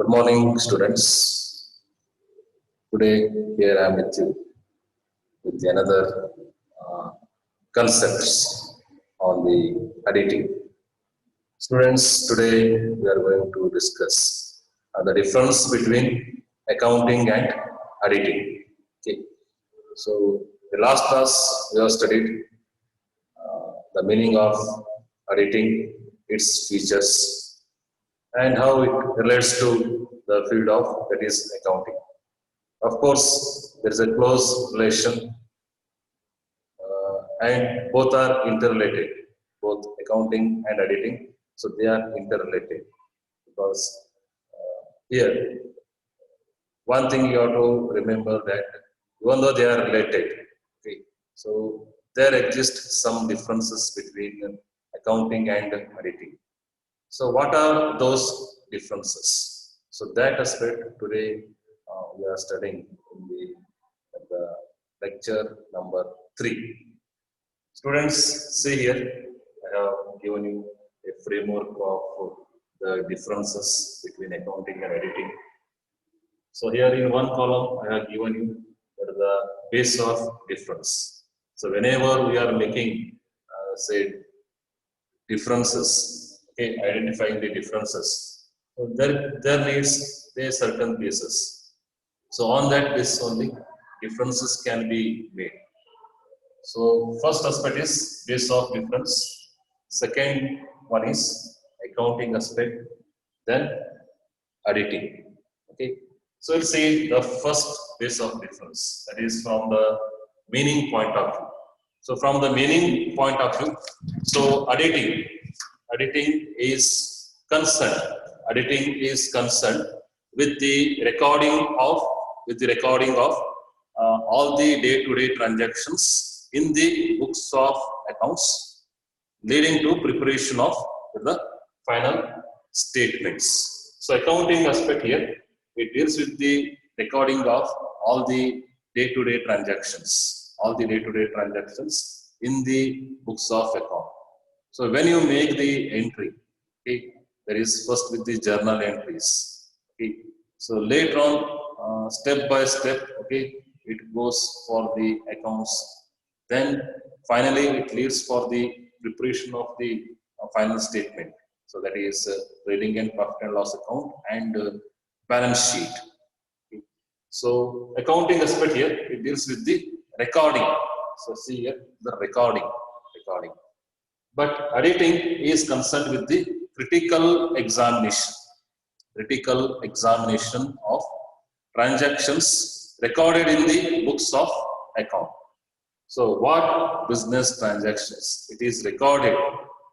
Good morning, students. Today, here I am with you with another uh, concepts on the editing. Students, today we are going to discuss the difference between accounting and editing. Okay. So, the last class we have studied the meaning of editing, its features, and how it relates to the field of that is accounting. Of course, there is a close relation and both are interrelated, both accounting and editing. So they are interrelated because here, one thing you have to remember that even though they are related, okay, so there exist some differences between accounting and editing. So what are those differences? So that aspect today we are studying in the lecture number 3. Students, see here, I have given you a framework of the differences between accounting and editing. So here in one column, I have given you the base of difference. So whenever we are making, say, differences, okay, identifying the differences, so there needs a certain basis. So on that basis only, differences can be made. So first aspect is base of difference. Second one is accounting aspect. Then editing. Okay. So let's see the first base of difference. That is from the meaning point of view. So from the meaning point of view, so editing is concerned. Editing is concerned with the recording of all the day-to-day transactions in the books of accounts, leading to preparation of the final statements. So accounting aspect here, it deals with the recording of all the day-to-day transactions, in the books of account. So when you make the entry, okay, there is first with the journal entries. Okay. So later on, step by step, okay, it goes for the accounts. Then finally, it leads for the preparation of the final statement. So that is trading and profit and loss account and balance sheet. Okay. So accounting aspect here, it deals with the recording. So see here the recording. But editing is concerned with the critical examination of transactions recorded in the books of account. So what business transactions it is recorded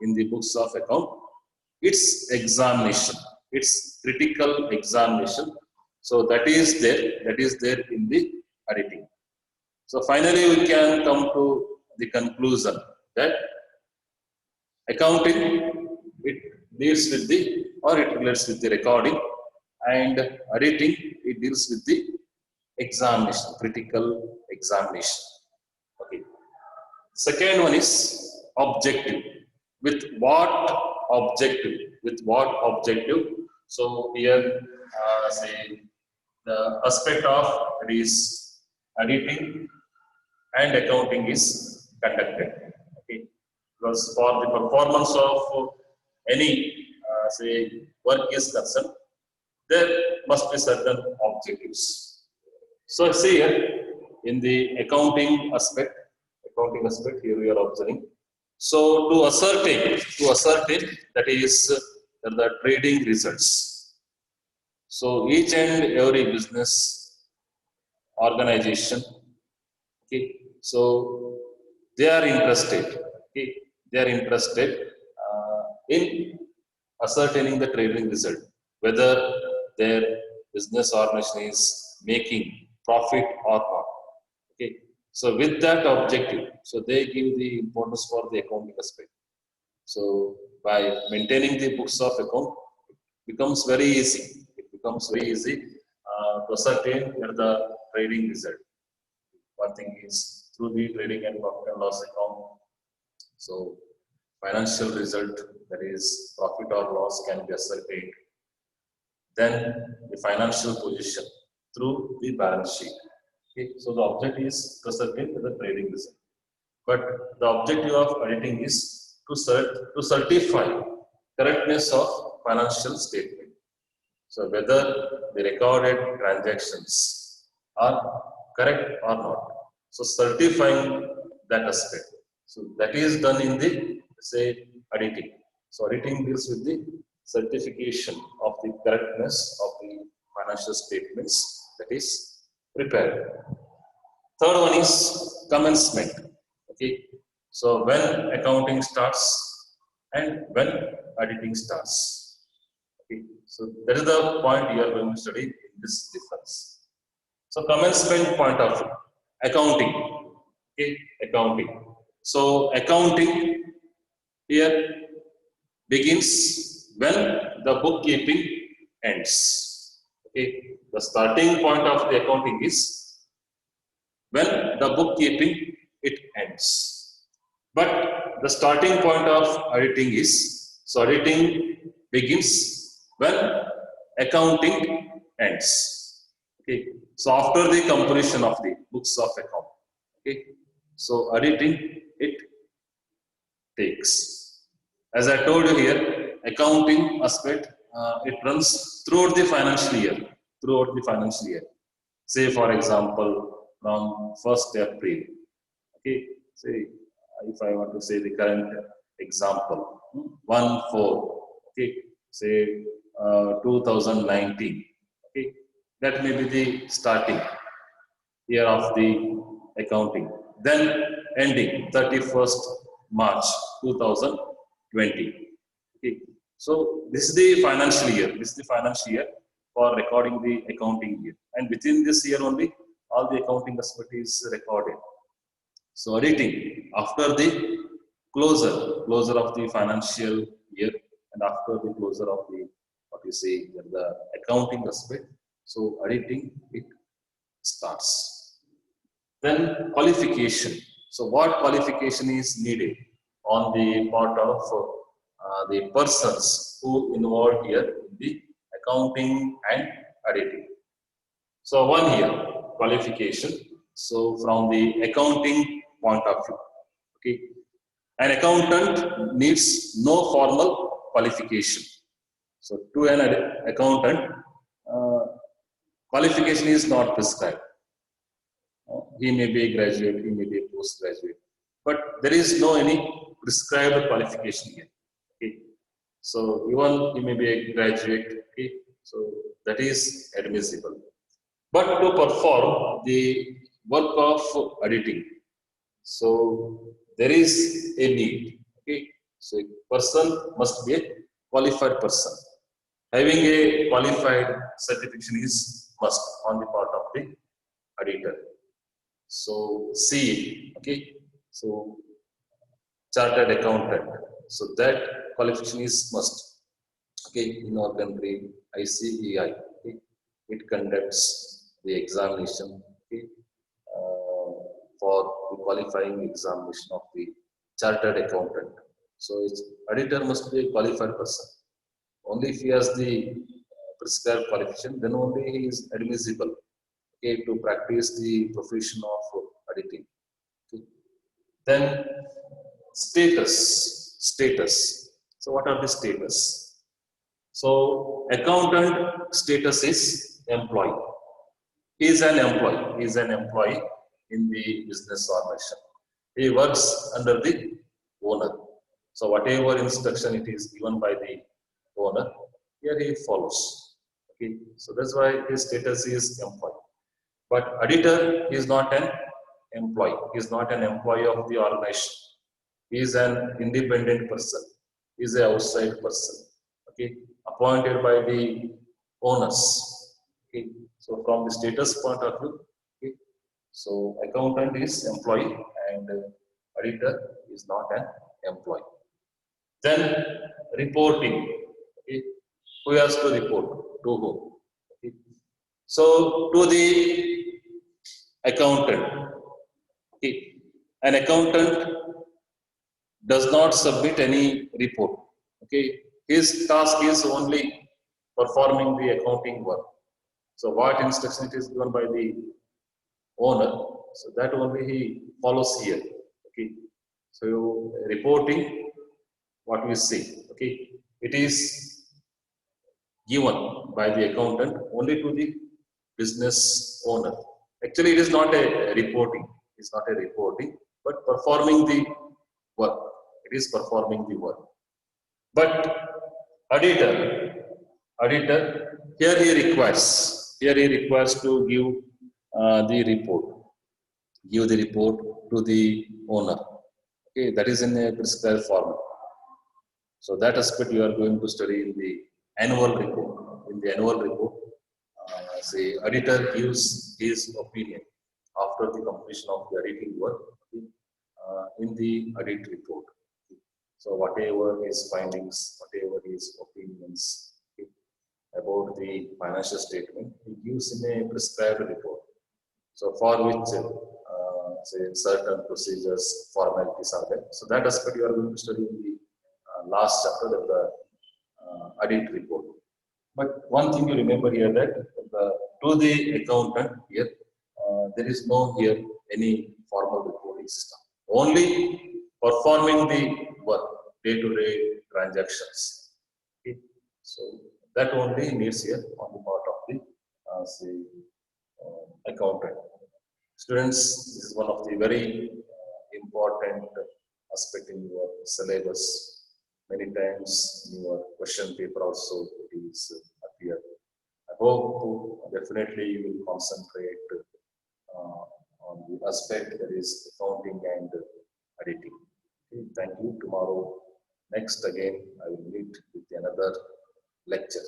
in the books of account, its examination, its critical examination. So that is there in the editing. So finally we can come to the conclusion that accounting, it deals with the or it relates with the recording, and editing, it deals with the examination, critical examination. Okay. Second one is objective. With what objective? So here, say the aspect of it is editing and accounting is conducted. Okay. Because for the performance of any say work is concerned, there must be certain objectives. So see here in the accounting aspect here we are observing. So to ascertain that is the trading results. So each and every business organization, okay, so they are interested, in ascertaining the trading result, whether their business organization is making profit or not. Okay. So with that objective, so they give the importance for the accounting aspect. So by maintaining the books of account, it becomes very easy. To ascertain the trading result. One thing is through the trading and profit and loss account. So financial result, that is profit or loss, can be ascertained. then the financial position through the balance sheet. Okay, so the object is presented with the trading result. But the objective of auditing is to certify correctness of financial statement. So whether the recorded transactions are correct or not. So certifying that aspect. So that is done in the, say, auditing. So auditing deals with the certification of the correctness of the financial statements that is prepared. Third one is commencement. Okay, so when accounting starts and when auditing starts. Okay, so that is the point you are going to study in this difference. So commencement point of view, accounting. Okay, accounting. So accounting here begins when the bookkeeping ends. Okay, the starting point of the accounting is when the bookkeeping it ends. But the starting point of auditing is, so auditing begins when accounting ends. Okay, so after the completion of the books of account. Okay, so auditing it takes. As I told you here, accounting aspect it runs throughout the financial year. Throughout the financial year. Say for example, from 1st April. Okay, say if I want to say the current example, 1/4. Okay, say 2019. Okay, that may be the starting year of the accounting. Then ending 31st March 2020. Okay, so this is the financial year. This is the financial year for recording the accounting year, and within this year only all the accounting aspect is recorded. So auditing after the closure of the financial year and after the closure of the what you say the accounting aspect. So auditing it starts. Then qualification. So what qualification is needed on the part of the persons who involved here in the accounting and auditing. So one here qualification. So from the accounting point of view, okay, an accountant needs no formal qualification. So to an accountant, qualification is not prescribed. He may be a graduate, he may be a postgraduate, but there is no any prescribed qualification here. Okay, so even he may be a graduate. Okay, so that is admissible. But to perform the work of auditing, so there is a need. Okay, so a person must be a qualified person. Having a qualified certification is must on the part of the auditor. So CA, okay, so chartered accountant. So that qualification is must. Okay, in our country, ICAI, okay, it conducts the examination, okay, for the qualifying examination of the chartered accountant. So its auditor must be a qualified person. Only if he has the prescribed qualification, then only he is admissible, okay, to practice the profession of auditing. Okay. Then status. So what are the status? So accountant status is employee. He is an employee. He is an employee in the business organization. He works under the owner. So whatever instruction it is given by the owner, here he follows. Okay. So that's why his status is employee. But auditor is not an employee. He is not an employee of the organization. He is an independent person. He is an outside person. Okay, appointed by the owners. Okay, so from the status point of view, okay, so accountant is employee and auditor is not an employee. Then reporting. Okay, who has to report to whom? Okay. So to the accountant. Okay, an accountant does not submit any report. Okay, his task is only performing the accounting work. So what instruction it is given by the owner, so that only he follows here. Okay, so reporting what we see. Okay, it is given by the accountant only to the business owner. Actually, it is not a reporting. It's not a reporting, but performing the work. It is performing the work. But auditor, auditor, here he requires to give the report, give the report to the owner. Okay, that is in a prescribed format. So that aspect you are going to study in the annual report. In the annual report, the auditor gives his opinion after the completion of the auditing work in the audit report. So whatever his findings, whatever his opinions about the financial statement, he gives in a prescribed report. So for which say certain procedures, formalities are there. So that aspect you are going to study in the last chapter of the audit report. But one thing you remember here that to the accountant here, there is no here any formal reporting system. Only performing the work, day-to-day transactions. Okay. So that only needs here on the part of the say, accountant. Students, this is one of the very important aspect in your syllabus. Many times in your question paper also it is appear. I hope definitely you will concentrate on the aspect that is accounting and auditing. Okay, thank you. Tomorrow, next again, I will meet with another lecture.